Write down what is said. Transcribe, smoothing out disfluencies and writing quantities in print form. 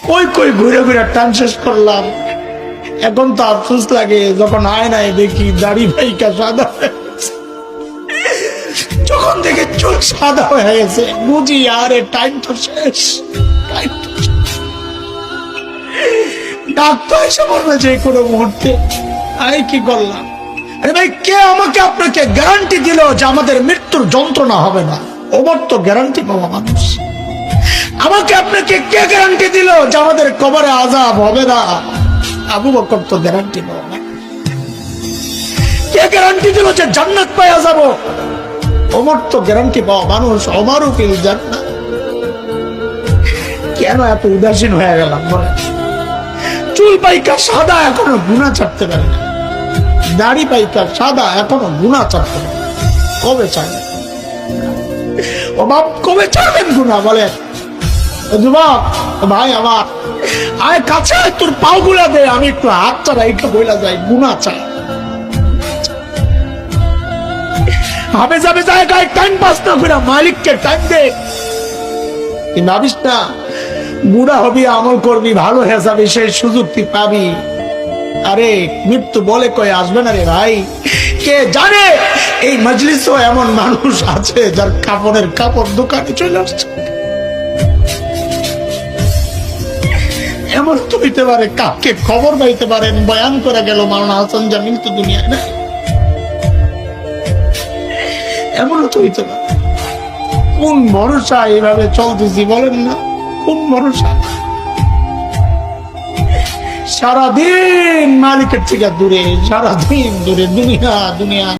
কই কই ঘুরে ঘুরে টান শেষ করলাম। এখন তো আফসোস লাগে যখন আয়নায় দেখি দাড়ি ভাইকা সাদা হয়ে গেছে। যখন দেখে চুল সাদা হয়ে গেছে বুঝি আরে টাইম তো শেষ, টাইম তো শেষ। ডাক্তার এসে বলবে যে কোনো মুহূর্তে। আমি কি করলাম? আরে ভাই, কে আমাকে আপনাকে গ্যারান্টি দিল যে আমাদের মৃত্যুর যন্ত্রণা হবে না? ওমর তো গ্যারান্টি পাওয়া মানুষ। আমাকে আপনাকে কে গ্যারান্টি দিল যে আমাদের কবরে আযাব হবে না? আবু বকর তো গ্যারান্টি পাওয়া না। কে গ্যারান্টি দিল যে জান্নাত পাওয়া যাব? ওমর তো গ্যারান্টি পাওয়া মানুষ। ওমরও ফিল জান্নাত। কেন এত উদাসীন হয়ে গেলাম বলে? চুল পাইকা সাদা এখনো গুনাহ ছাড়তে পারে না, দাড়ি পাইকা সাদা এখনো গুনাহ ছাড়তে পারে। কবে ছাড়বে? ও বাপ, কবে ছাড়বেন গুনাহ বলেন? যুবক ভাই আমার, আয় কাছে, তোর পাও গুলা দে, আমি একটু হাত চালাই একটু বইলা যাই, গুনাহ চাই। হাবে যাবে জায়গায় টাইম পাস না করে মালিককে টাইম দে। ভাবিস না বুড়া হবি, আমল করবি, ভালো হয়ে যাবে, সেই সুযোগ তুই পাবি। আরে মৃত্যু বলে কয়ে আসবে না রে ভাই। কে জানে এই মজলিসও এমন মানুষ আছে যার কাপড়ের কাপড় দোকানে চলে আসছে। এমন তো হইতে পারে কাকে খবর পাইতে পারেন বয়ান করে গেল মাওলানা হাসান জামিল তো দুনিয়ায় না। এমনও তো হইতে পারে। কোন ভরসা এইভাবে চলতেছি বলেন না? কোন ভরসা? সারাদিন মালিকের থেকে দূরে, সারাদিন দূরে, দুনিয়া দুনিয়া।